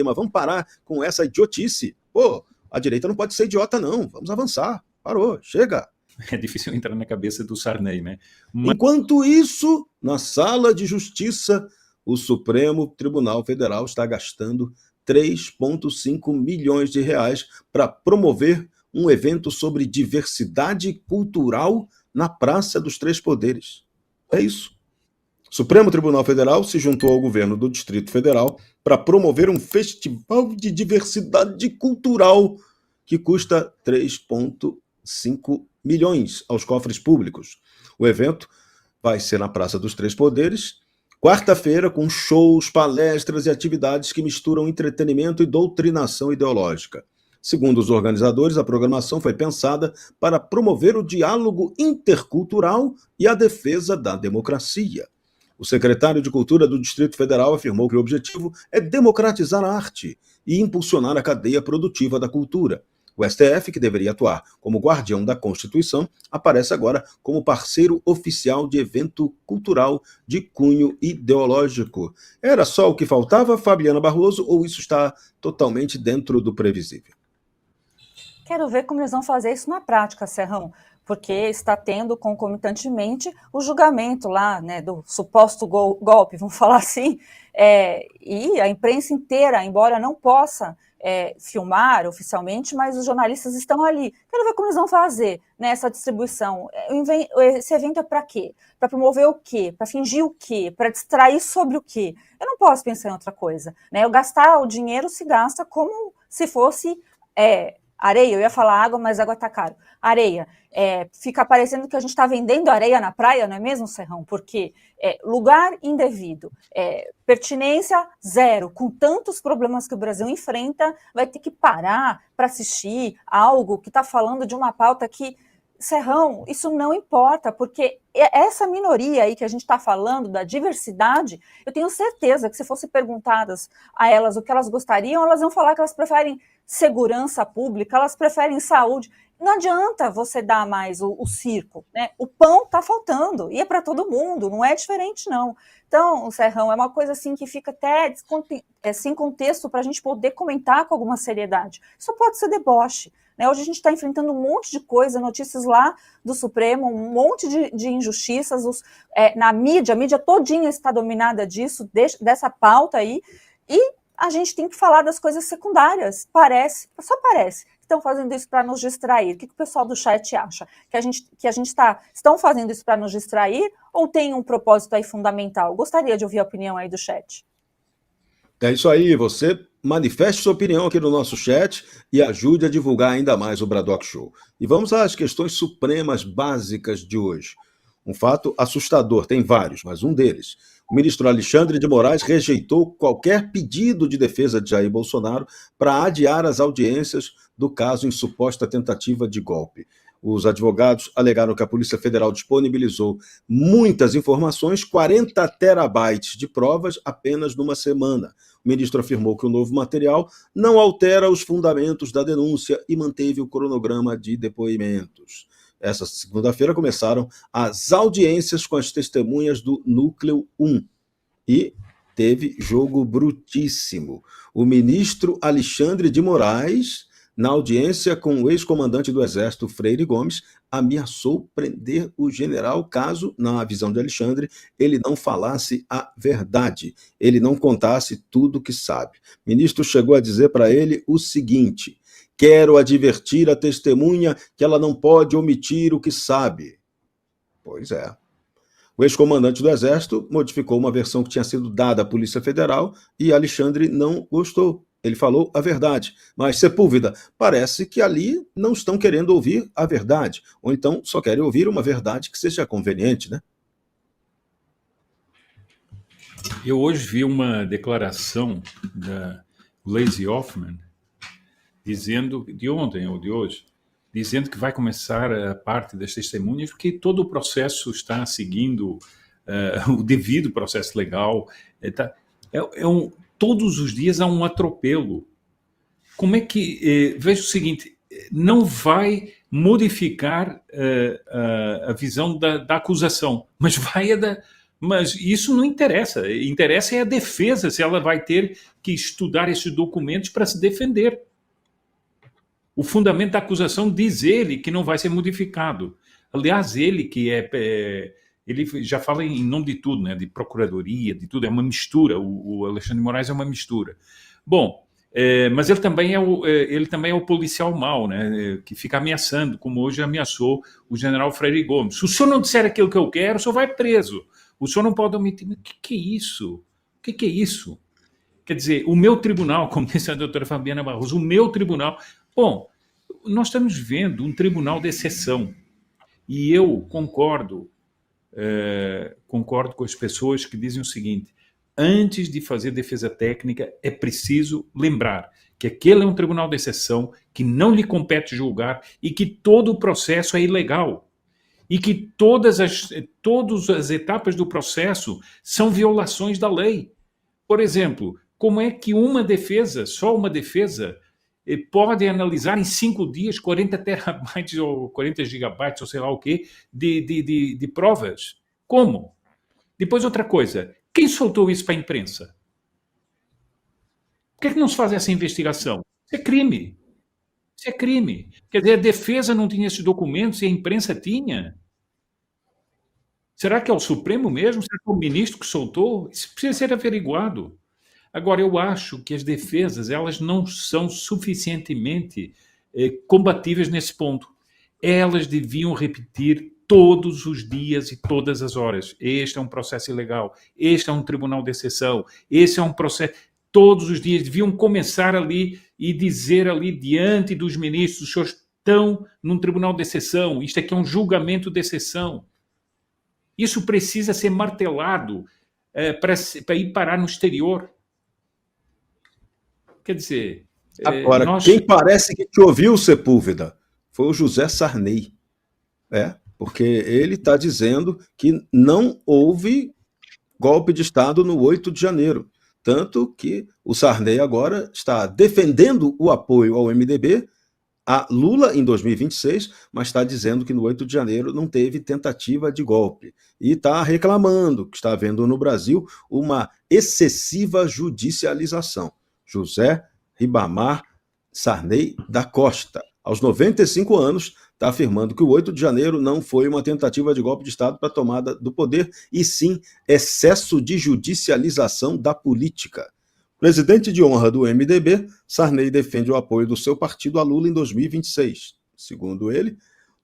Vamos parar com essa idiotice. Pô, a direita não pode ser idiota, não. Vamos avançar. Parou, chega. É difícil entrar na cabeça do Sarney, né? Enquanto isso, na sala de justiça, o Supremo Tribunal Federal está gastando 3,5 milhões de reais para promover um evento sobre diversidade cultural na Praça dos Três Poderes. É isso. O Supremo Tribunal Federal se juntou ao governo do Distrito Federal para promover um festival de diversidade cultural que custa 3,5 milhões aos cofres públicos. O evento vai ser na Praça dos Três Poderes, quarta-feira, com shows, palestras e atividades que misturam entretenimento e doutrinação ideológica. Segundo os organizadores, a programação foi pensada para promover o diálogo intercultural e a defesa da democracia. O secretário de Cultura do Distrito Federal afirmou que o objetivo é democratizar a arte e impulsionar a cadeia produtiva da cultura. O STF, que deveria atuar como guardião da Constituição, aparece agora como parceiro oficial de evento cultural de cunho ideológico. Era só o que faltava, Fabiana Barroso, ou isso está totalmente dentro do previsível? Quero ver como eles vão fazer isso na prática, Serrão, porque está tendo concomitantemente o julgamento lá, né, do suposto golpe, vamos falar assim, e a imprensa inteira, embora não possa filmar oficialmente, mas os jornalistas estão ali. Quero ver como eles vão fazer nessa distribuição. Esse evento é para quê? Para promover o quê? Para fingir o quê? Para distrair sobre o quê? Eu não posso pensar em outra coisa, né? Eu gastar o dinheiro se gasta como se fosse areia. Eu ia falar água, mas água está caro. Areia. Fica parecendo que a gente está vendendo areia na praia, não é mesmo, Serrão? Porque lugar indevido, pertinência zero, com tantos problemas que o Brasil enfrenta, vai ter que parar para assistir algo que está falando de uma pauta que, Serrão, isso não importa, porque essa minoria aí que a gente está falando, da diversidade, eu tenho certeza que se fosse perguntadas a elas o que elas gostariam, elas iam falar que elas preferem segurança pública, elas preferem saúde. Não adianta você dar mais o circo, né? O pão está faltando, e é para todo mundo, não é diferente, não. Então, Serrão, é uma coisa assim que fica até sem contexto para a gente poder comentar com alguma seriedade. Isso pode ser deboche. Né? Hoje a gente está enfrentando um monte de coisa, notícias lá do Supremo, um monte de injustiças, na mídia, a mídia todinha está dominada disso, dessa pauta aí, e a gente tem que falar das coisas secundárias. Só parece que estão fazendo isso para nos distrair. O que o pessoal do chat acha? Estão fazendo isso para nos distrair ou tem um propósito aí fundamental? Gostaria de ouvir a opinião aí do chat. É isso aí, você manifeste sua opinião aqui no nosso chat e ajude a divulgar ainda mais o Bradock Show. E vamos às questões supremas básicas de hoje. Um fato assustador, tem vários, mas um deles. O ministro Alexandre de Moraes rejeitou qualquer pedido de defesa de Jair Bolsonaro para adiar as audiências do caso em suposta tentativa de golpe. Os advogados alegaram que a Polícia Federal disponibilizou muitas informações, 40 terabytes de provas apenas numa semana. O ministro afirmou que o novo material não altera os fundamentos da denúncia e manteve o cronograma de depoimentos. Essa segunda-feira começaram as audiências com as testemunhas do Núcleo 1 e teve jogo brutíssimo. O ministro Alexandre de Moraes, na audiência com o ex-comandante do Exército, Freire Gomes, ameaçou prender o general caso, na visão de Alexandre, ele não falasse a verdade, ele não contasse tudo o que sabe. O ministro chegou a dizer para ele o seguinte: quero advertir a testemunha que ela não pode omitir o que sabe. Pois é. O ex-comandante do Exército modificou uma versão que tinha sido dada à Polícia Federal e Alexandre não gostou. Ele falou a verdade. Mas, Sepúlveda, parece que ali não estão querendo ouvir a verdade. Ou então só querem ouvir uma verdade que seja conveniente, né? Eu hoje vi uma declaração da Gleisi Hoffmann, dizendo, de ontem ou de hoje, dizendo que vai começar a parte das testemunhas, porque todo o processo está seguindo o devido processo legal. Todos os dias há um atropelo. Como é que... veja o seguinte, não vai modificar a visão da acusação, mas vai Mas isso não interessa. Interessa é a defesa, se ela vai ter que estudar esses documentos para se defender. O fundamento da acusação diz ele que não vai ser modificado. Aliás, ele que ele já fala em nome de tudo, né? De procuradoria, de tudo, é uma mistura. O Alexandre de Moraes é uma mistura. Bom, mas ele também é o policial mau, né? Que fica ameaçando, como hoje ameaçou o general Freire Gomes. Se o senhor não disser aquilo que eu quero, o senhor vai preso. O senhor não pode omitir. O que é isso? O que é isso? Quer dizer, o meu tribunal, como disse a doutora Fabiana Barroso, o meu tribunal... Bom, nós estamos vendo um tribunal de exceção. E eu concordo com as pessoas que dizem o seguinte: antes de fazer defesa técnica, é preciso lembrar que aquele é um tribunal de exceção, que não lhe compete julgar e que todo o processo é ilegal. E que todas as etapas do processo são violações da lei. Por exemplo, como é que só uma defesa, pode analisar em 5 dias 40 terabytes ou 40 gigabytes ou sei lá o quê de provas? Como? Depois outra coisa, quem soltou isso para a imprensa? Por que não se faz essa investigação? Isso é crime. Isso é crime. Quer dizer, a defesa não tinha esses documentos e a imprensa tinha? Será que é o Supremo mesmo? Será que é o ministro que soltou? Isso precisa ser averiguado. Agora, eu acho que as defesas elas não são suficientemente combatíveis nesse ponto. Elas deviam repetir todos os dias e todas as horas. Este é um processo ilegal. Este é um tribunal de exceção. Esse é um processo... Todos os dias deviam começar ali e dizer ali diante dos ministros: os senhores estão num tribunal de exceção. Isto aqui é um julgamento de exceção. Isso precisa ser martelado para ir parar no exterior. Quer dizer... Agora, quem parece que te ouviu, Sepúlveda, foi o José Sarney. Porque ele está dizendo que não houve golpe de Estado no 8 de janeiro. Tanto que o Sarney agora está defendendo o apoio ao MDB, a Lula em 2026, mas está dizendo que no 8 de janeiro não teve tentativa de golpe. E está reclamando que está havendo no Brasil uma excessiva judicialização. José Ribamar Sarney da Costa, aos 95 anos, está afirmando que o 8 de janeiro não foi uma tentativa de golpe de Estado para a tomada do poder, e sim excesso de judicialização da política. Presidente de honra do MDB, Sarney defende o apoio do seu partido a Lula em 2026. Segundo ele,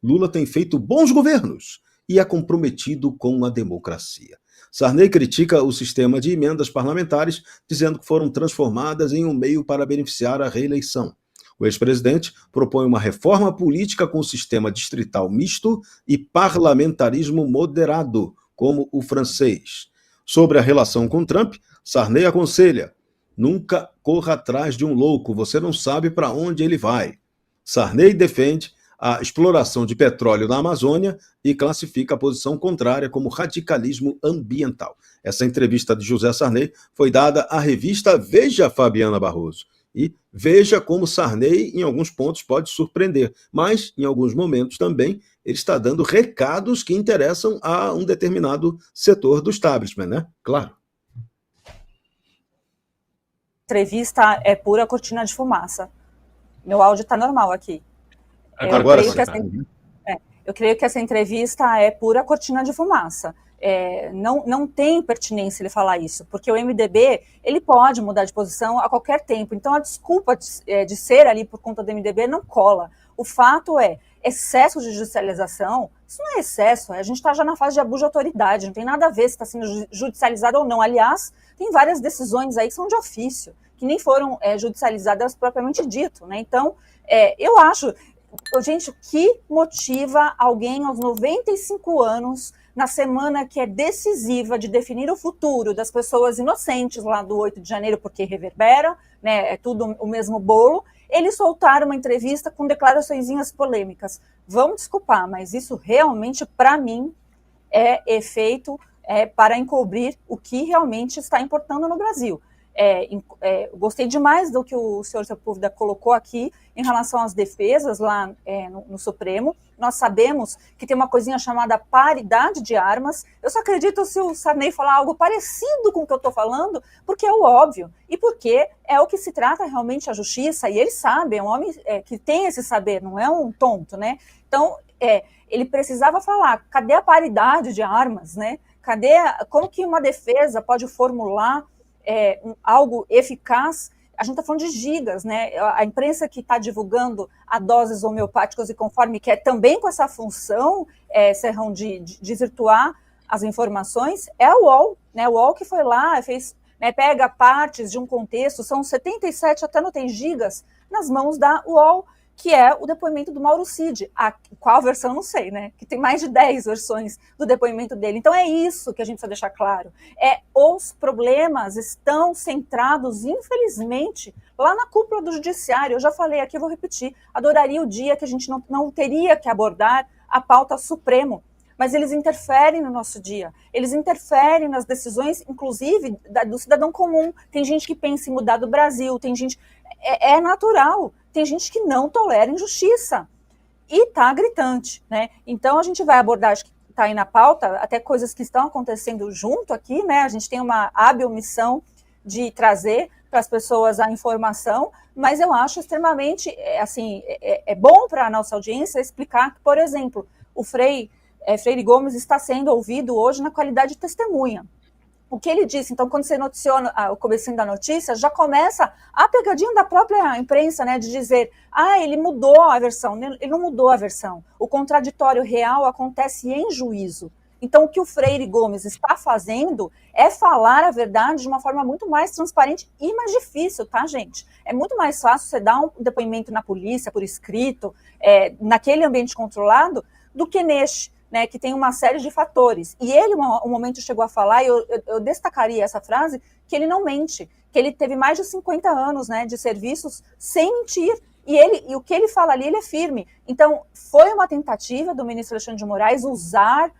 Lula tem feito bons governos e é comprometido com a democracia. Sarney critica o sistema de emendas parlamentares, dizendo que foram transformadas em um meio para beneficiar a reeleição. O ex-presidente propõe uma reforma política com sistema distrital misto e parlamentarismo moderado, como o francês. Sobre a relação com Trump, Sarney aconselha: nunca corra atrás de um louco, você não sabe para onde ele vai. Sarney defende a exploração de petróleo na Amazônia e classifica a posição contrária como radicalismo ambiental. Essa entrevista de José Sarney foi dada à revista Veja, Fabiana Barroso. E veja como Sarney, em alguns pontos, pode surpreender, mas, em alguns momentos também, ele está dando recados que interessam a um determinado setor do establishment, né? Claro. Entrevista é pura cortina de fumaça. Meu áudio está normal aqui. Agora eu creio que essa entrevista é pura cortina de fumaça. Não tem pertinência ele falar isso, porque o MDB ele pode mudar de posição a qualquer tempo. Então a desculpa de ser ali por conta do MDB não cola. O fato é, excesso de judicialização, isso não é excesso, a gente está já na fase de abuso de autoridade, não tem nada a ver se está sendo judicializado ou não. Aliás, tem várias decisões aí que são de ofício, que nem foram judicializadas propriamente dito, né? Então, eu acho... Gente, o que motiva alguém aos 95 anos, na semana que é decisiva de definir o futuro das pessoas inocentes lá do 8 de janeiro, porque reverbera, né, é tudo o mesmo bolo, ele soltar uma entrevista com declaraçõezinhas polêmicas? Vamos desculpar, mas isso realmente, para mim, é efeito para encobrir o que realmente está importando no Brasil. Gostei demais do que o senhor Sepúlveda colocou aqui em relação às defesas lá no Supremo. Nós sabemos que tem uma coisinha chamada paridade de armas. Eu só acredito se o Sarney falar algo parecido com o que eu estou falando, porque é o óbvio, e porque é o que se trata realmente a justiça, e ele sabe, é um homem que tem esse saber, não é um tonto, né? Então, ele precisava falar, cadê a paridade de armas, né? Como que uma defesa pode formular algo eficaz? A gente está falando de gigas, né? A imprensa que está divulgando a doses homeopáticas e conforme quer, também com essa função, Serrão, de desvirtuar as informações, é a UOL, né? O UOL que foi lá, fez, né, pega partes de um contexto, são 77, até não tem gigas, nas mãos da UOL, que é o depoimento do Mauro Cid. Qual versão, não sei, né? Que tem mais de 10 versões do depoimento dele. Então é isso que a gente precisa deixar claro. Os problemas estão centrados, infelizmente, lá na cúpula do judiciário. Eu já falei aqui, eu vou repetir. Adoraria o dia que a gente não teria que abordar a pauta Supremo. Mas eles interferem no nosso dia. Eles interferem nas decisões, inclusive, do cidadão comum. Tem gente que pensa em mudar do Brasil, tem gente... É natural. Tem gente que não tolera injustiça. E está gritante, né? Então, a gente vai abordar, acho que está aí na pauta, até coisas que estão acontecendo junto aqui, né? A gente tem uma hábil missão de trazer para as pessoas a informação, mas eu acho extremamente, bom para a nossa audiência explicar que, por exemplo, o Freire Gomes está sendo ouvido hoje na qualidade de testemunha. O que ele disse, então, quando você noticiou o comecinho da notícia, já começa a pegadinha da própria imprensa, né, de dizer, ele mudou a versão. Ele não mudou a versão. O contraditório real acontece em juízo. Então, o que o Freire Gomes está fazendo é falar a verdade de uma forma muito mais transparente e mais difícil, tá, gente? É muito mais fácil você dar um depoimento na polícia, por escrito, naquele ambiente controlado, do que neste, né, que tem uma série de fatores. E ele, um momento, chegou a falar, e eu destacaria essa frase, que ele não mente, que ele teve mais de 50 anos, né, de serviços sem mentir. E o que ele fala ali, ele é firme. Então, foi uma tentativa do ministro Alexandre de Moraes usar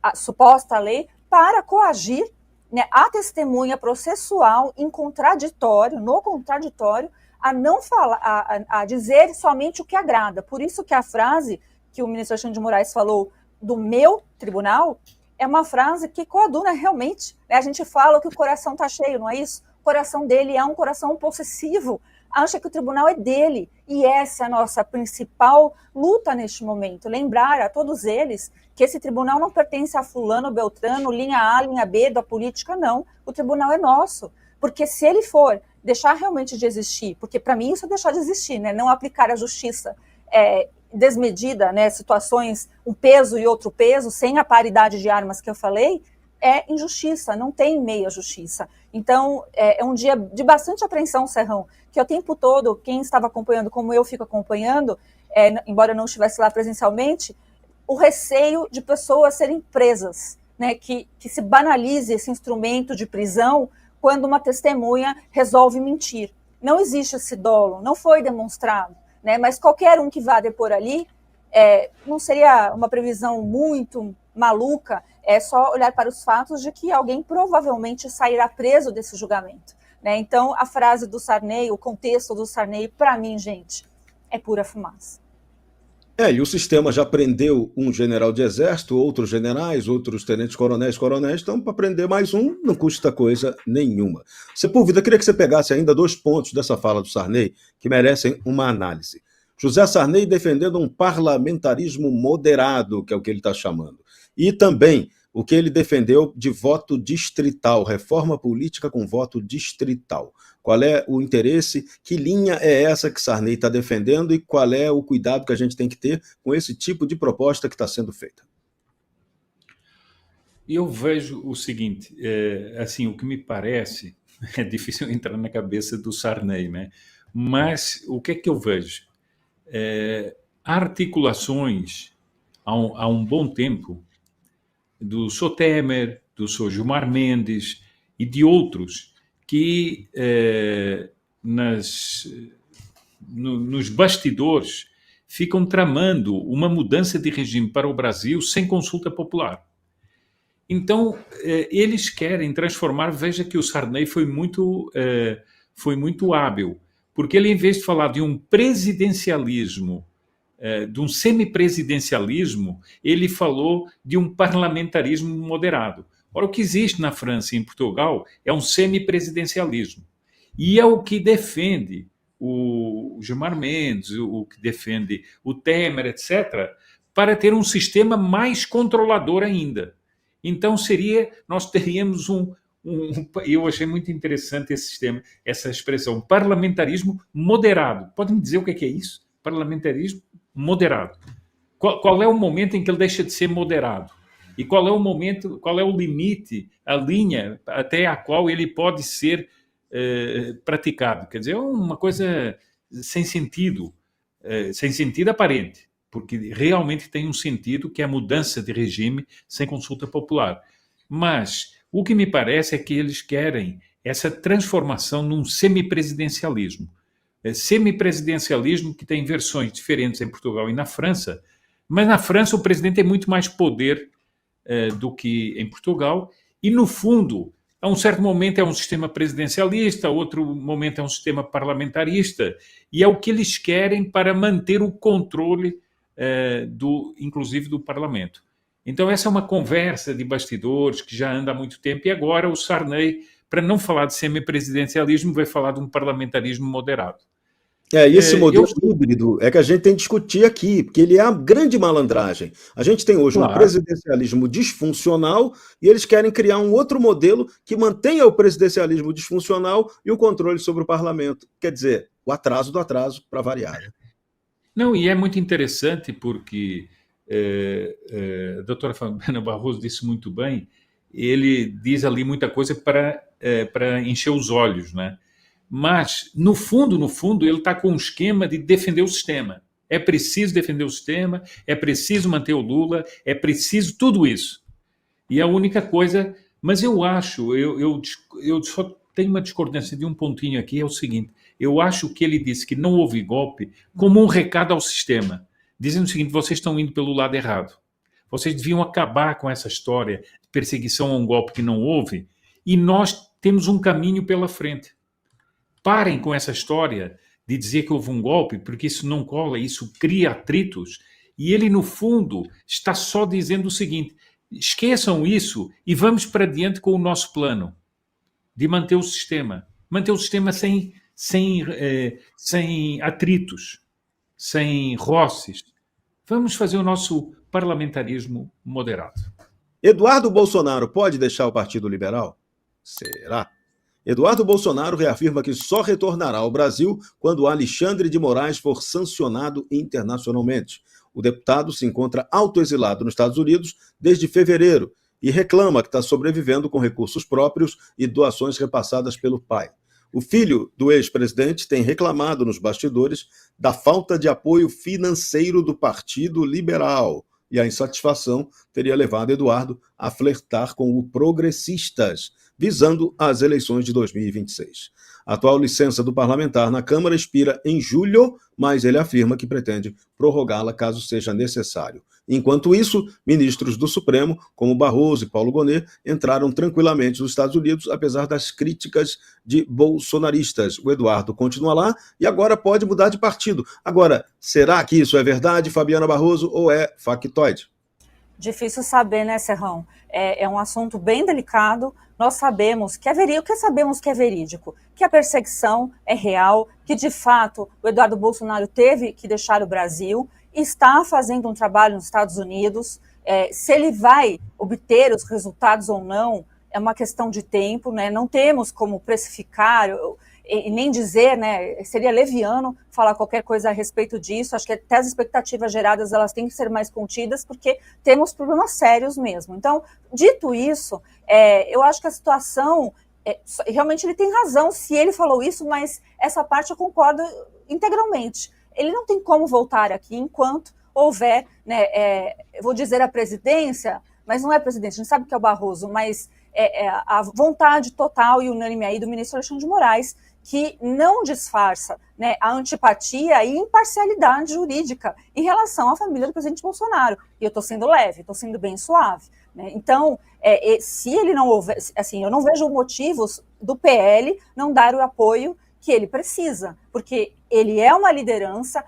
a suposta lei para coagir, né, a testemunha processual no contraditório, a não falar, a dizer somente o que agrada. Por isso que a frase que o ministro Alexandre de Moraes falou do meu tribunal, é uma frase que coaduna realmente. Né? A gente fala que o coração está cheio, não é isso? O coração dele é um coração possessivo, acha que o tribunal é dele. E essa é a nossa principal luta neste momento. Lembrar a todos eles que esse tribunal não pertence a fulano, beltrano, linha A, linha B da política, não. O tribunal é nosso. Porque se ele for deixar realmente de existir, porque para mim isso é deixar de existir, né? Não aplicar a justiça desmedida, né, situações, um peso e outro peso, sem a paridade de armas que eu falei, é injustiça, não tem meia justiça. Então, é um dia de bastante apreensão, Serrão, que o tempo todo, quem estava acompanhando, como eu fico acompanhando, embora eu não estivesse lá presencialmente, o receio de pessoas serem presas, né, que se banalize esse instrumento de prisão quando uma testemunha resolve mentir. Não existe esse dolo, não foi demonstrado. Né, mas qualquer um que vá depor ali, não seria uma previsão muito maluca, é só olhar para os fatos de que alguém provavelmente sairá preso desse julgamento. Né? Então, a frase do Sarney, o contexto do Sarney, para mim, gente, é pura fumaça. E o sistema já prendeu um general de exército, outros generais, outros tenentes-coronéis, então para prender mais um não custa coisa nenhuma. Sepúlveda, queria que você pegasse ainda 2 pontos dessa fala do Sarney que merecem uma análise. José Sarney defendendo um parlamentarismo moderado, que é o que ele está chamando, e também o que ele defendeu de voto distrital, reforma política com voto distrital. Qual é o interesse, que linha é essa que Sarney está defendendo e qual é o cuidado que a gente tem que ter com esse tipo de proposta que está sendo feita? Eu vejo o seguinte, assim, o que me parece, é difícil entrar na cabeça do Sarney, né? Mas o que é que eu vejo? Articulações há um bom tempo do Sr. Temer, do Sr. Gilmar Mendes e de outros que nos bastidores ficam tramando uma mudança de regime para o Brasil sem consulta popular. Então, eles querem transformar. Veja que o Sarney foi muito hábil, porque ele, em vez de falar de um presidencialismo, de um semipresidencialismo, ele falou de um parlamentarismo moderado. Ora, o que existe na França e em Portugal é um semipresidencialismo. E é o que defende o Gilmar Mendes, o que defende o Temer, etc., para ter um sistema mais controlador ainda. Então, nós teríamos eu achei muito interessante esse sistema, essa expressão, parlamentarismo moderado. Pode me dizer o que é isso? Parlamentarismo moderado. Qual é o momento em que ele deixa de ser moderado? E qual é o limite, a linha até a qual ele pode ser praticado? Quer dizer, é uma coisa sem sentido aparente, porque realmente tem um sentido que é a mudança de regime sem consulta popular. Mas o que me parece é que eles querem essa transformação num semipresidencialismo. Semipresidencialismo que tem versões diferentes em Portugal e na França, mas na França o presidente tem muito mais poder do que em Portugal, e no fundo, a um certo momento é um sistema presidencialista, a outro momento é um sistema parlamentarista, e é o que eles querem para manter o controle inclusive do Parlamento. Então essa é uma conversa de bastidores que já anda há muito tempo, e agora o Sarney, para não falar de semipresidencialismo, vai falar de um parlamentarismo moderado. E esse modelo híbrido é que a gente tem que discutir aqui, porque ele é a grande malandragem. A gente tem hoje um presidencialismo disfuncional e eles querem criar um outro modelo que mantenha o presidencialismo disfuncional e o controle sobre o parlamento. Quer dizer, o atraso do atraso, para variar. Não, e é muito interessante porque a doutora Fabiana Barroso disse muito bem, ele diz ali muita coisa para encher os olhos, né? Mas, no fundo, ele está com um esquema de defender o sistema. É preciso defender o sistema, é preciso manter o Lula, é preciso tudo isso. E a única coisa... Mas eu acho, eu só tenho uma discordância de um pontinho aqui, é o seguinte, eu acho que ele disse que não houve golpe como um recado ao sistema, dizendo o seguinte, vocês estão indo pelo lado errado. Vocês deviam acabar com essa história de perseguição a um golpe que não houve, e nós temos um caminho pela frente. Parem com essa história de dizer que houve um golpe, porque isso não cola, isso cria atritos. E ele, no fundo, está só dizendo o seguinte, esqueçam isso e vamos para diante com o nosso plano de manter o sistema. Manter o sistema sem atritos, sem roces. Vamos fazer o nosso parlamentarismo moderado. Eduardo Bolsonaro pode deixar o Partido Liberal? Será? Eduardo Bolsonaro reafirma que só retornará ao Brasil quando Alexandre de Moraes for sancionado internacionalmente. O deputado se encontra autoexilado nos Estados Unidos desde fevereiro e reclama que está sobrevivendo com recursos próprios e doações repassadas pelo pai. O filho do ex-presidente tem reclamado nos bastidores da falta de apoio financeiro do Partido Liberal. E a insatisfação teria levado Eduardo a flertar com o Progressistas, visando as eleições de 2026. A atual licença do parlamentar na Câmara expira em julho, mas ele afirma que pretende prorrogá-la caso seja necessário. Enquanto isso, ministros do Supremo, como Barroso e Paulo Gonet, entraram tranquilamente nos Estados Unidos, apesar das críticas de bolsonaristas. O Eduardo continua lá e agora pode mudar de partido. Agora, será que isso é verdade, Fabiana Barroso, ou é factoide? Difícil saber, né, Serrão? É um assunto bem delicado. Nós sabemos que é verídico. O que sabemos que é verídico? Que a perseguição é real, que de fato o Eduardo Bolsonaro teve que deixar o Brasil, está fazendo um trabalho nos Estados Unidos. Se ele vai obter os resultados ou não, é uma questão de tempo, né? Não temos como precificar e nem dizer, né? Seria leviano falar qualquer coisa a respeito disso. Acho que até as expectativas geradas elas têm que ser mais contidas, porque temos problemas sérios mesmo. Então, dito isso, eu acho que a situação, realmente ele tem razão se ele falou isso, mas essa parte eu concordo integralmente. Ele não tem como voltar aqui enquanto houver, né, eu vou dizer a presidência, mas não é presidente, a gente sabe que é o Barroso, mas a vontade total e unânime aí do ministro Alexandre de Moraes, que não disfarça, né, a antipatia e imparcialidade jurídica em relação à família do presidente Bolsonaro. E eu estou sendo leve, estou sendo bem suave. né? Então, se ele não houver, assim, eu não vejo motivos do PL não dar o apoio que ele precisa, porque ele é uma liderança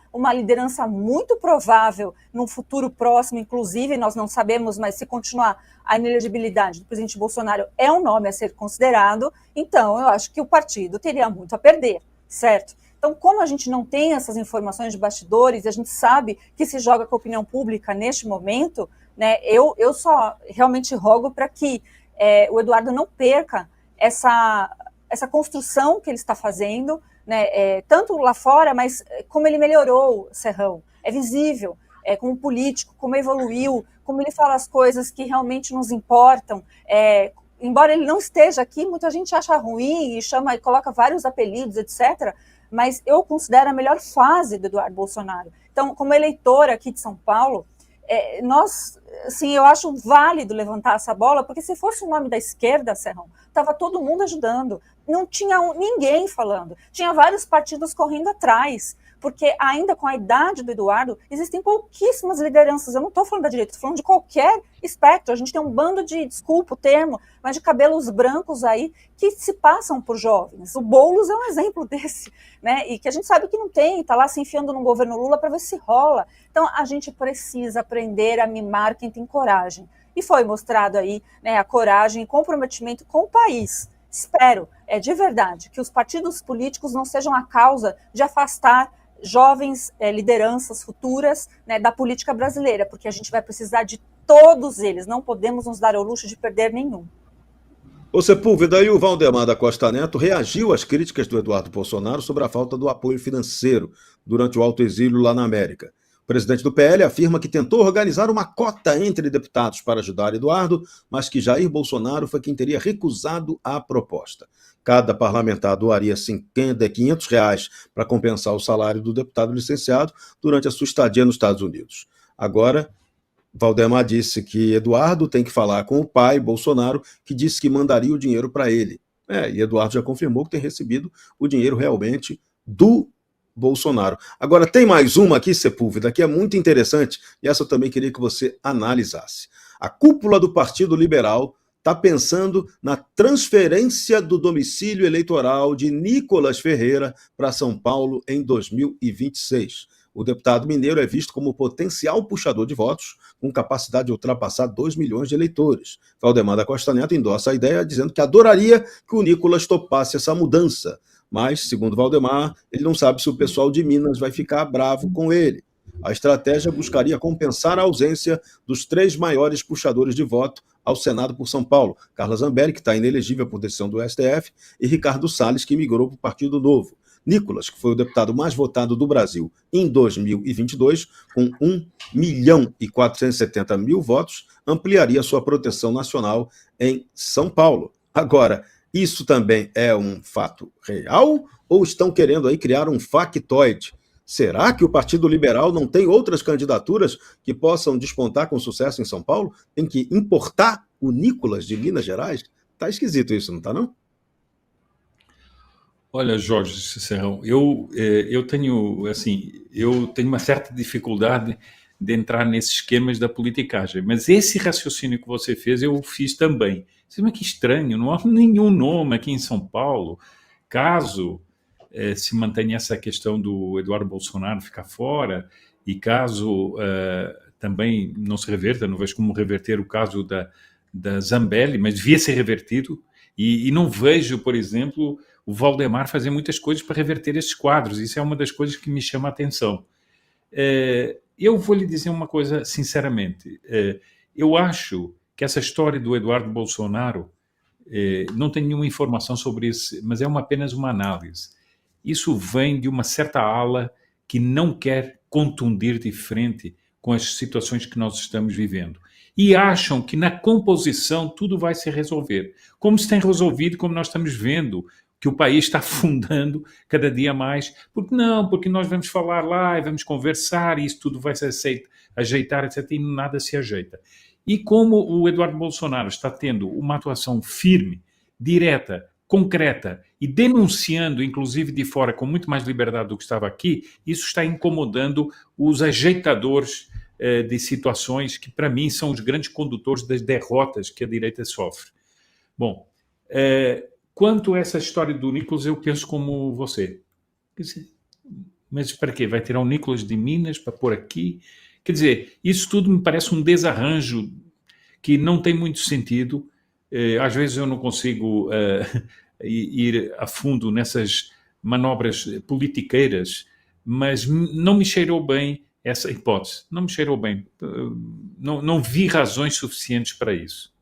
muito provável num futuro próximo, inclusive, nós não sabemos, mas se continuar a inelegibilidade do presidente Bolsonaro é um nome a ser considerado, então eu acho que o partido teria muito a perder, certo? Então, como a gente não tem essas informações de bastidores, e a gente sabe que se joga com a opinião pública neste momento, né, eu só realmente rogo para que o Eduardo não perca essa construção que ele está fazendo, né, tanto lá fora, mas como ele melhorou, Serrão, é visível, como político, como evoluiu, como ele fala as coisas que realmente nos importam, embora ele não esteja aqui, muita gente acha ruim e chama e coloca vários apelidos, etc., mas eu considero a melhor fase do Eduardo Bolsonaro. Então, como eleitora aqui de São Paulo, assim, eu acho válido levantar essa bola, porque se fosse o nome da esquerda, Serrão, estava todo mundo ajudando, não tinha ninguém falando, tinha vários partidos correndo atrás, porque ainda com a idade do Eduardo, existem pouquíssimas lideranças, eu não estou falando da direita, estou falando de qualquer espectro, a gente tem um bando de, desculpa o termo, mas de cabelos brancos aí, que se passam por jovens, o Boulos é um exemplo desse, né, e que a gente sabe que não tem, está lá se enfiando no governo Lula para ver se rola, então a gente precisa aprender a mimar quem tem coragem, e foi mostrado aí, né, a coragem e comprometimento com o país. Espero, de verdade, que os partidos políticos não sejam a causa de afastar jovens lideranças futuras, né, da política brasileira, porque a gente vai precisar de todos eles, não podemos nos dar ao luxo de perder nenhum. Ô Sepúlveda, e o Valdemar da Costa Neto reagiu às críticas do Eduardo Bolsonaro sobre a falta do apoio financeiro durante o autoexílio lá na América. O presidente do PL afirma que tentou organizar uma cota entre deputados para ajudar Eduardo, mas que Jair Bolsonaro foi quem teria recusado a proposta. Cada parlamentar doaria R$500 para compensar o salário do deputado licenciado durante a sua estadia nos Estados Unidos. Agora, Valdemar disse que Eduardo tem que falar com o pai, Bolsonaro, que disse que mandaria o dinheiro para ele. E Eduardo já confirmou que tem recebido o dinheiro realmente do Bolsonaro. Agora, tem mais uma aqui, Sepúlveda, que é muito interessante, e essa eu também queria que você analisasse. A cúpula do Partido Liberal está pensando na transferência do domicílio eleitoral de Nicolas Ferreira para São Paulo em 2026. O deputado mineiro é visto como potencial puxador de votos, com capacidade de ultrapassar 2 milhões de eleitores. Valdemar da Costa Neto endossa a ideia, dizendo que adoraria que o Nicolas topasse essa mudança. Mas, segundo Valdemar, ele não sabe se o pessoal de Minas vai ficar bravo com ele. A estratégia buscaria compensar a ausência dos 3 maiores puxadores de voto ao Senado por São Paulo: Carla Zambelli, que está inelegível por decisão do STF, e Ricardo Salles, que migrou para o Partido Novo. Nicolas, que foi o deputado mais votado do Brasil em 2022, com 1.470.000 votos, ampliaria sua proteção nacional em São Paulo. Agora, isso também é um fato real ou estão querendo aí criar um factoide? Será que o Partido Liberal não tem outras candidaturas que possam despontar com sucesso em São Paulo? Tem que importar o Nicolas de Minas Gerais? Tá esquisito isso, não tá não? Olha, Jorge Serrão, eu tenho uma certa dificuldade de entrar nesses esquemas da politicagem, mas esse raciocínio que você fez, eu fiz também. Mas que estranho, não há nenhum nome aqui em São Paulo, caso se mantenha essa questão do Eduardo Bolsonaro ficar fora, e caso também não se reverta, não vejo como reverter o caso da Zambelli, mas devia ser revertido, e não vejo, por exemplo, o Valdemar fazer muitas coisas para reverter esses quadros. Isso é uma das coisas que me chama a atenção. Eu vou lhe dizer uma coisa sinceramente. Eu acho que essa história do Eduardo Bolsonaro, não tenho nenhuma informação sobre isso, mas é apenas uma análise. Isso vem de uma certa ala que não quer contundir de frente com as situações que nós estamos vivendo. E acham que na composição tudo vai se resolver. Como se tem resolvido, como nós estamos vendo, que o país está afundando cada dia mais. Porque nós vamos falar lá e vamos conversar e isso tudo vai se ajeitar, etc. E nada se ajeita. E como o Eduardo Bolsonaro está tendo uma atuação firme, direta, concreta e denunciando, inclusive de fora, com muito mais liberdade do que estava aqui, isso está incomodando os ajeitadores de situações que, para mim, são os grandes condutores das derrotas que a direita sofre. Bom, quanto a essa história do Nicolas, eu penso como você. Quer dizer, mas para quê? Vai tirar o Nicolas de Minas para pôr aqui? Quer dizer, isso tudo me parece um desarranjo que não tem muito sentido. Às vezes eu não consigo ir a fundo nessas manobras politiqueiras, mas não me cheirou bem essa hipótese. Não me cheirou bem. Não vi razões suficientes para isso.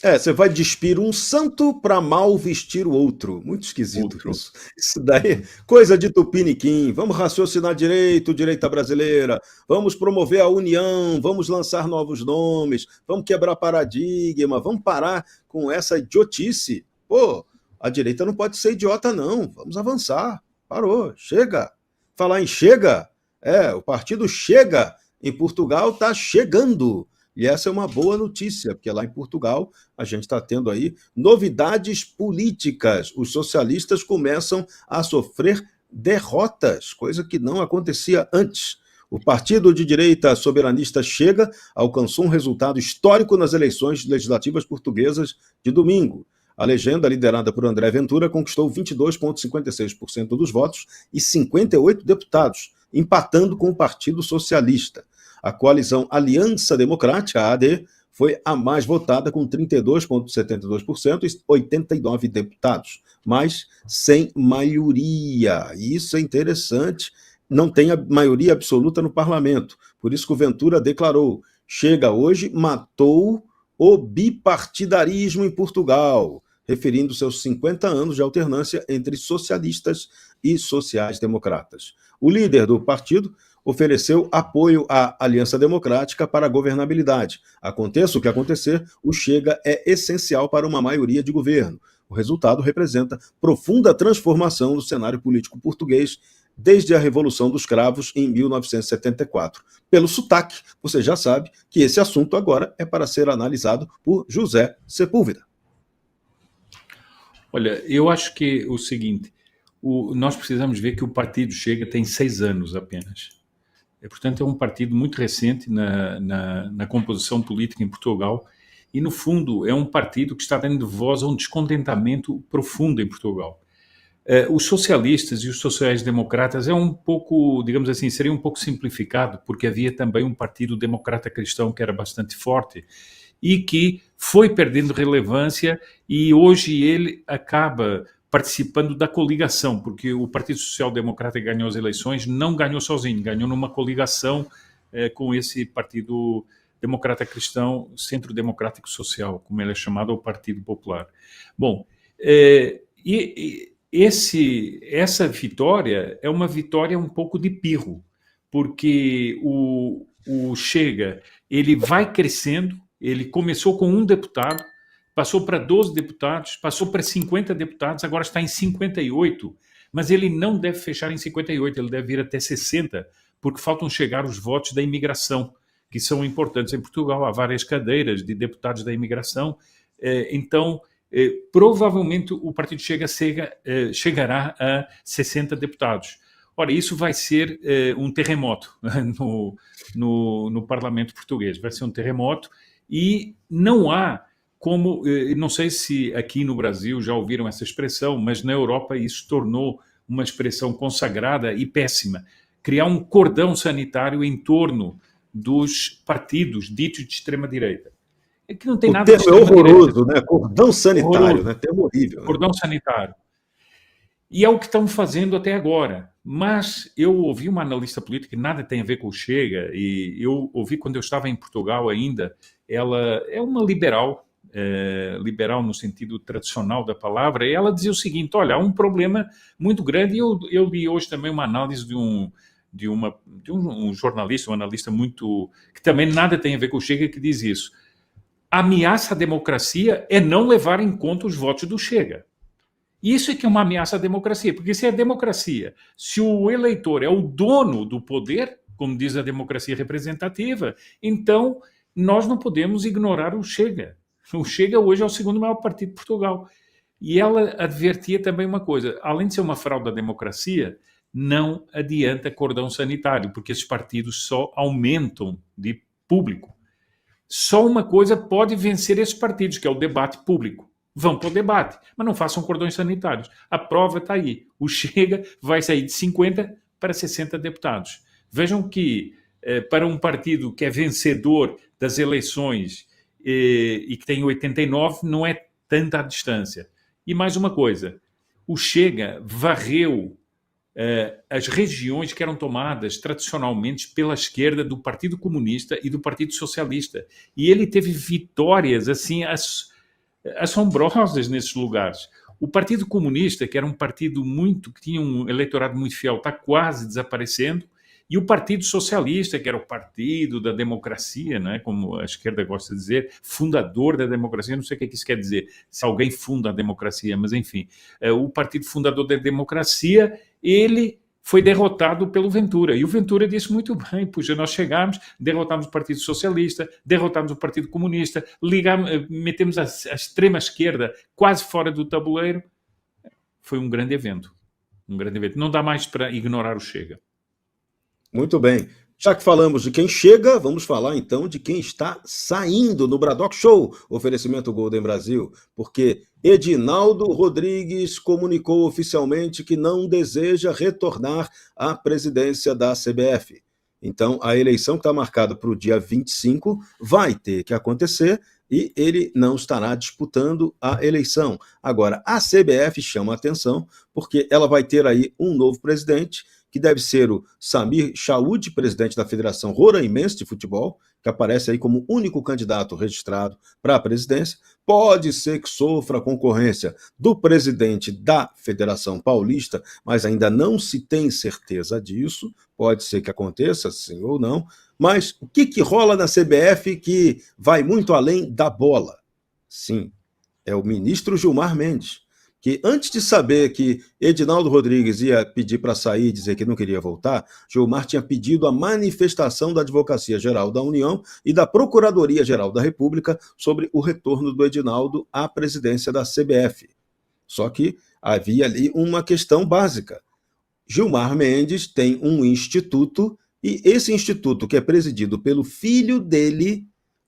Você vai despir um santo para mal vestir o outro. Muito esquisito isso. Isso daí, coisa de tupiniquim. Vamos raciocinar direito, direita brasileira. Vamos promover a união, vamos lançar novos nomes, vamos quebrar paradigma, vamos parar com essa idiotice. Pô, a direita não pode ser idiota, não. Vamos avançar. Parou, chega. Falar em chega, o partido Chega em Portugal está chegando. E essa é uma boa notícia, porque lá em Portugal a gente está tendo aí novidades políticas. Os socialistas começam a sofrer derrotas, coisa que não acontecia antes. O partido de direita soberanista Chega alcançou um resultado histórico nas eleições legislativas portuguesas de domingo. A legenda, liderada por André Ventura, conquistou 22,56% dos votos e 58 deputados, empatando com o Partido Socialista. A coalizão Aliança Democrática, a AD, foi a mais votada, com 32,72% e 89 deputados, mas sem maioria. Isso é interessante, não tem a maioria absoluta no parlamento. Por isso que o Ventura declarou: Chega hoje matou o bipartidarismo em Portugal, referindo seus 50 anos de alternância entre socialistas e sociais-democratas. O líder do partido ofereceu apoio à Aliança Democrática para a governabilidade. Aconteça o que acontecer, o Chega é essencial para uma maioria de governo. O resultado representa profunda transformação no cenário político português desde a Revolução dos Cravos em 1974. Pelo sotaque, você já sabe que esse assunto agora é para ser analisado por José Sepúlveda. Olha, eu acho que o seguinte, nós precisamos ver que o partido Chega tem 6 anos apenas. Portanto, é um partido muito recente na composição política em Portugal e, no fundo, é um partido que está dando voz a um descontentamento profundo em Portugal. Os socialistas e os sociais-democratas é um pouco, digamos assim, seria um pouco simplificado, porque havia também um partido democrata-cristão que era bastante forte e que foi perdendo relevância e hoje ele acaba participando da coligação, porque o Partido Social Democrata que ganhou as eleições não ganhou sozinho, ganhou numa coligação com esse Partido Democrata Cristão, Centro Democrático Social, como ele é chamado, o Partido Popular. Bom, essa vitória é uma vitória um pouco de pirro, porque o Chega, ele vai crescendo, ele começou com 1 deputado, passou para 12 deputados, passou para 50 deputados, agora está em 58, mas ele não deve fechar em 58, ele deve ir até 60, porque faltam chegar os votos da imigração, que são importantes em Portugal. Há várias cadeiras de deputados da imigração, então provavelmente o Partido Chega chegará a 60 deputados. Ora, isso vai ser um terremoto no Parlamento português, vai ser um terremoto e não há como, não sei se aqui no Brasil já ouviram essa expressão, mas na Europa isso tornou uma expressão consagrada e péssima. Criar um cordão sanitário em torno dos partidos ditos de extrema-direita. É que não tem nada de extrema-direita. O termo é horroroso, né? Cordão sanitário, né? Termo horrível. Né? Cordão sanitário. E é o que estão fazendo até agora. Mas eu ouvi uma analista política que nada tem a ver com o Chega, e eu ouvi quando eu estava em Portugal ainda, ela é uma liberal, liberal no sentido tradicional da palavra, e ela dizia o seguinte: olha, há um problema muito grande, e eu li hoje também uma análise de um jornalista, um analista muito, que também nada tem a ver com o Chega, que diz isso. A ameaça à democracia é não levar em conta os votos do Chega. Isso é que é uma ameaça à democracia, porque se é democracia, se o eleitor é o dono do poder, como diz a democracia representativa, então nós não podemos ignorar o Chega. O Chega hoje é o segundo maior partido de Portugal. E ela advertia também uma coisa: além de ser uma fraude à democracia, não adianta cordão sanitário, porque esses partidos só aumentam de público. Só uma coisa pode vencer esses partidos, que é o debate público. Vão para o debate, mas não façam cordões sanitários. A prova está aí. O Chega vai sair de 50 para 60 deputados. Vejam que, para um partido que é vencedor das eleições e que tem 89, não é tanta a distância. E mais uma coisa, o Chega varreu as regiões que eram tomadas tradicionalmente pela esquerda do Partido Comunista e do Partido Socialista. E ele teve vitórias assim assombrosas nesses lugares. O Partido Comunista, que era um partido que tinha um eleitorado muito fiel, está quase desaparecendo. E o Partido Socialista, que era o partido da democracia, né, como a esquerda gosta de dizer, fundador da democracia, não sei o que isso quer dizer, se alguém funda a democracia, mas enfim, o partido fundador da democracia, ele foi derrotado pelo Ventura. E o Ventura disse muito bem, puxa, nós chegámos, derrotámos o Partido Socialista, derrotámos o Partido Comunista, metemos a extrema-esquerda quase fora do tabuleiro. Foi um grande evento. Um grande evento. Não dá mais para ignorar o Chega. Muito bem. Já que falamos de quem chega, vamos falar então de quem está saindo no Braddock Show, oferecimento Golden Brasil, porque Edinaldo Rodrigues comunicou oficialmente que não deseja retornar à presidência da CBF. Então, a eleição que está marcada para o dia 25 vai ter que acontecer e ele não estará disputando a eleição. Agora, a CBF chama a atenção porque ela vai ter aí um novo presidente, que deve ser o Samir Chaoud, presidente da Federação Roraimense de Futebol, que aparece aí como único candidato registrado para a presidência. Pode ser que sofra a concorrência do presidente da Federação Paulista, mas ainda não se tem certeza disso. Pode ser que aconteça, sim ou não. Mas o que rola na CBF que vai muito além da bola? Sim, é o ministro Gilmar Mendes, que antes de saber que Edinaldo Rodrigues ia pedir para sair e dizer que não queria voltar, Gilmar tinha pedido a manifestação da Advocacia Geral da União e da Procuradoria Geral da República sobre o retorno do Edinaldo à presidência da CBF. Só que havia ali uma questão básica. Gilmar Mendes tem um instituto, e esse instituto, que é presidido pelo filho dele,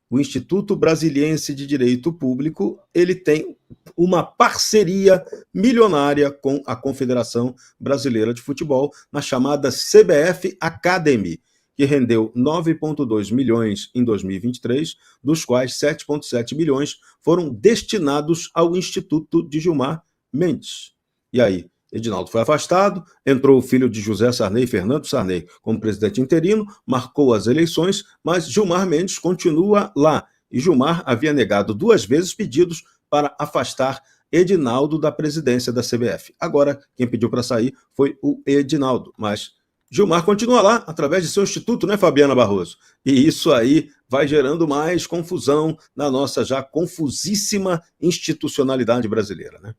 o Instituto Brasiliense de Direito Público, ele tem uma parceria milionária com a Confederação Brasileira de Futebol, na chamada CBF Academy, que rendeu 9,2 milhões em 2023, dos quais 7,7 milhões foram destinados ao Instituto de Gilmar Mendes. E aí, Edinaldo foi afastado, entrou o filho de José Sarney, Fernando Sarney, como presidente interino, marcou as eleições, mas Gilmar Mendes continua lá. E Gilmar havia negado 2 vezes pedidos para afastar Edinaldo da presidência da CBF. Agora, quem pediu para sair foi o Edinaldo, mas Gilmar continua lá, através de seu instituto, né, Fabiana Barroso? E isso aí vai gerando mais confusão na nossa já confusíssima institucionalidade brasileira, né?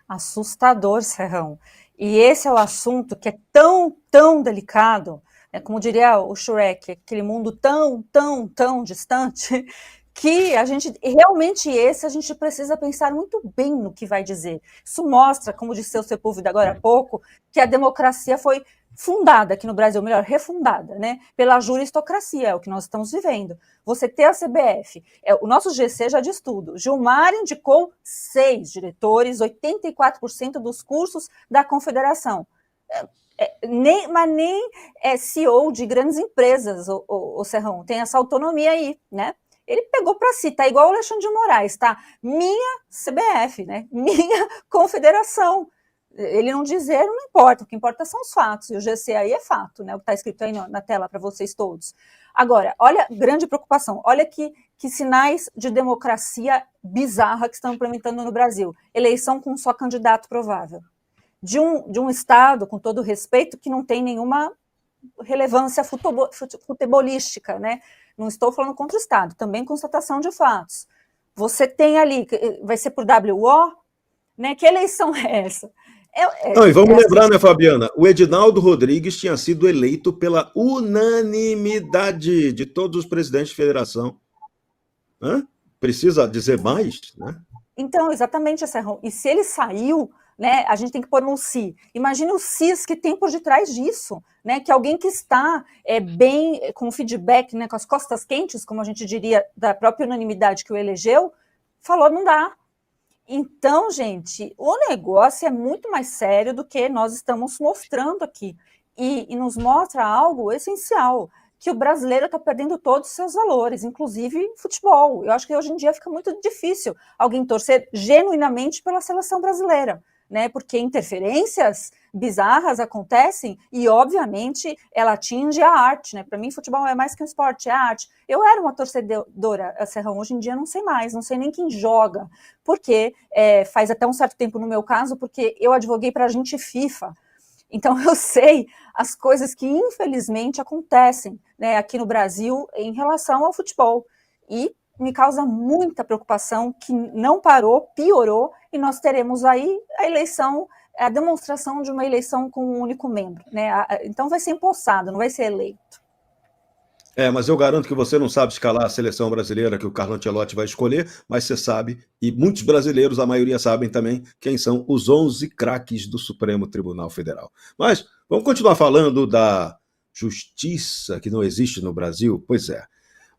Assustador, Serrão. E esse é o assunto que é tão, tão delicado, né, como diria o Shrek, aquele mundo tão, tão, tão distante, que a gente, realmente a gente precisa pensar muito bem no que vai dizer. Isso mostra, como disse o Sepúlveda agora há pouco, que a democracia foi fundada aqui no Brasil, melhor, refundada, né, pela juristocracia, é o que nós estamos vivendo. Você ter a CBF, o nosso GC já diz tudo. Gilmar indicou 6 diretores, 84% dos cursos da confederação. Mas nem CEO de grandes empresas, o Serrão, tem essa autonomia aí, né? Ele pegou para si, tá igual o Alexandre de Moraes, tá? Minha CBF, né? Minha confederação. Ele não dizer, não importa, o que importa são os fatos, e o GC aí é fato, né? O que está escrito aí na tela para vocês todos. Agora, olha, grande preocupação, olha que sinais de democracia bizarra que estão implementando no Brasil. Eleição com só candidato provável. De um Estado, com todo respeito, que não tem nenhuma relevância futebolística, né? Não estou falando contra o Estado, também constatação de fatos. Você tem ali, vai ser por WO, né? Que eleição é essa? Não, e vamos lembrar, né, Fabiana? O Edinaldo Rodrigues tinha sido eleito pela unanimidade de todos os presidentes de federação. Precisa dizer mais, né? Então, exatamente, Serrão. E se ele saiu, né? A gente tem que pôr no si. Imagine o sis que tem por detrás disso, né? Que alguém que está bem com feedback, né, com as costas quentes, como a gente diria, da própria unanimidade que o elegeu, falou não dá. Então, gente, o negócio é muito mais sério do que nós estamos mostrando aqui. E nos mostra algo essencial, que o brasileiro está perdendo todos os seus valores, inclusive futebol. Eu acho que hoje em dia fica muito difícil alguém torcer genuinamente pela seleção brasileira, né? Porque interferências bizarras acontecem e, obviamente, ela atinge a arte, né? Para mim, futebol é mais que um esporte, é arte. Eu era uma torcedora, Serrão, hoje em dia não sei mais, não sei nem quem joga, porque faz até um certo tempo no meu caso, porque eu advoguei para a gente FIFA. Então, eu sei as coisas que, infelizmente, acontecem, né, aqui no Brasil em relação ao futebol. E me causa muita preocupação que não parou, piorou, e nós teremos aí a eleição, a demonstração de uma eleição com um único membro, né? Então vai ser empossado, não vai ser eleito. Mas eu garanto que você não sabe escalar a seleção brasileira que o Carlo Ancelotti vai escolher, mas você sabe, e muitos brasileiros, a maioria sabem também, quem são os 11 craques do Supremo Tribunal Federal. Mas vamos continuar falando da justiça que não existe no Brasil? Pois é.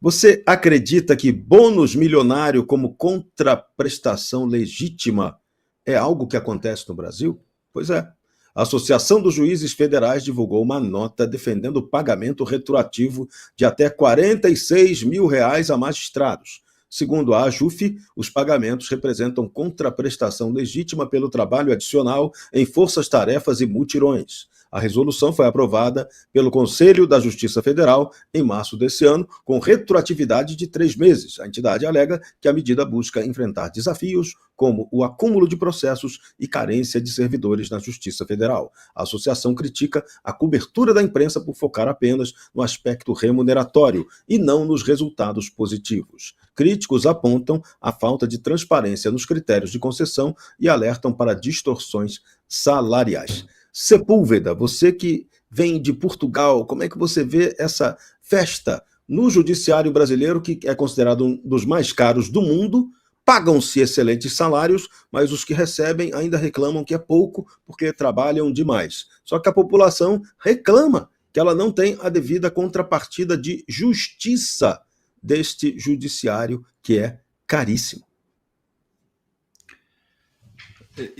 Você acredita que bônus milionário como contraprestação legítima é algo que acontece no Brasil? Pois é. A Associação dos Juízes Federais divulgou uma nota defendendo o pagamento retroativo de até R$46 mil a magistrados. Segundo a AJUF, os pagamentos representam contraprestação legítima pelo trabalho adicional em forças-tarefas e mutirões. A resolução foi aprovada pelo Conselho da Justiça Federal em março desse ano, com retroatividade de 3 meses. A entidade alega que a medida busca enfrentar desafios como o acúmulo de processos e carência de servidores na Justiça Federal. A associação critica a cobertura da imprensa por focar apenas no aspecto remuneratório e não nos resultados positivos. Críticos apontam a falta de transparência nos critérios de concessão e alertam para distorções salariais. Sepúlveda, você que vem de Portugal, como é que você vê essa festa no judiciário brasileiro, que é considerado um dos mais caros do mundo? Pagam-se excelentes salários, mas os que recebem ainda reclamam que é pouco porque trabalham demais. Só que a população reclama que ela não tem a devida contrapartida de justiça deste judiciário que é caríssimo.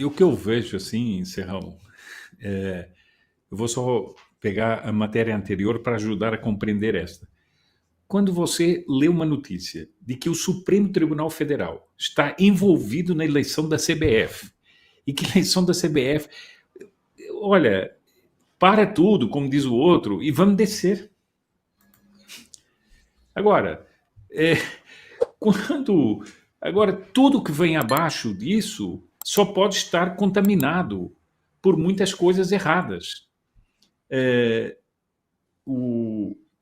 O que eu vejo assim, Serrão, eu vou só pegar a matéria anterior para ajudar a compreender esta. Quando você lê uma notícia de que o Supremo Tribunal Federal está envolvido na eleição da CBF, e que a eleição da CBF, olha, para tudo, como diz o outro, e vamos descer. Agora, tudo que vem abaixo disso só pode estar contaminado por muitas coisas erradas.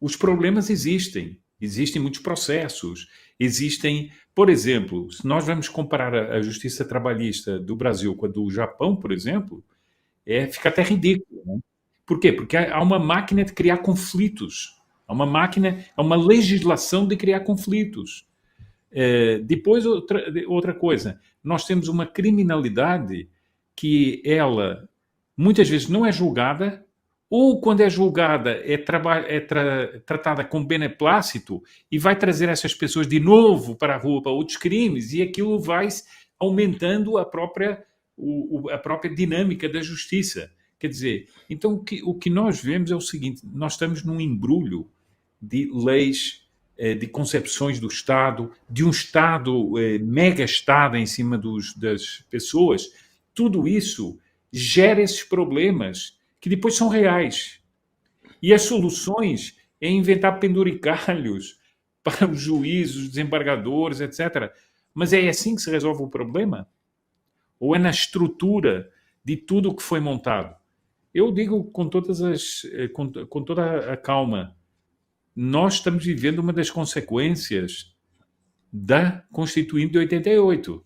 Os problemas existem muitos processos, por exemplo, se nós vamos comparar a justiça trabalhista do Brasil com a do Japão, por exemplo, fica até ridículo, né? Por quê? Porque há uma máquina de criar conflitos, há uma legislação de criar conflitos. Depois, outra coisa, nós temos uma criminalidade que ela muitas vezes não é julgada, ou quando é julgada é tratada com beneplácito e vai trazer essas pessoas de novo para a rua para outros crimes, e aquilo vai aumentando a própria dinâmica da justiça. Quer dizer, então o que nós vemos é o seguinte: nós estamos num embrulho de leis, de concepções do Estado, de um Estado, mega-Estado em cima das pessoas. Tudo isso gera esses problemas que depois são reais. E as soluções é inventar penduricalhos para os juízes, os desembargadores, etc. Mas é assim que se resolve o problema? Ou é na estrutura de tudo o que foi montado? Eu digo com toda a calma, nós estamos vivendo uma das consequências da Constituinte de 88,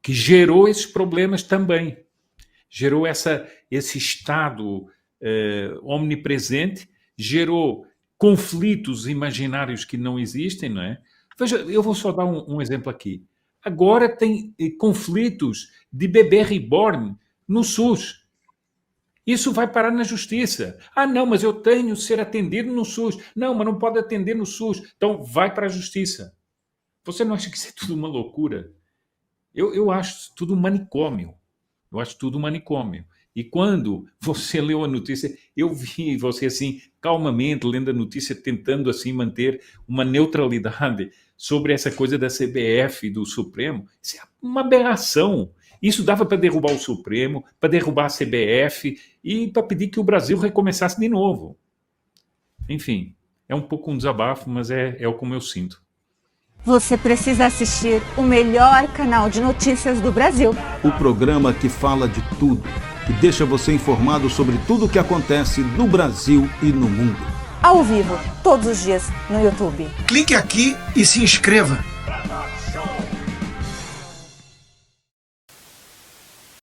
que gerou esses problemas também. Gerou esse Estado omnipresente, gerou conflitos imaginários que não existem, não é? Veja, eu vou só dar um exemplo aqui. Agora tem conflitos de bebê reborn no SUS. Isso vai parar na justiça. Ah, não, mas eu tenho que ser atendido no SUS. Não, mas não pode atender no SUS. Então vai para a justiça. Você não acha que isso é tudo uma loucura? Eu acho tudo um manicômio. Eu acho tudo um manicômio. E quando você leu a notícia, eu vi você assim, calmamente, lendo a notícia, tentando assim manter uma neutralidade sobre essa coisa da CBF e do Supremo. Isso é uma aberração. Isso dava para derrubar o Supremo, para derrubar a CBF e para pedir que o Brasil recomeçasse de novo. Enfim, é um pouco um desabafo, mas é como eu sinto. Você precisa assistir o melhor canal de notícias do Brasil. O programa que fala de tudo, que deixa você informado sobre tudo o que acontece no Brasil e no mundo. Ao vivo, todos os dias, no YouTube. Clique aqui e se inscreva.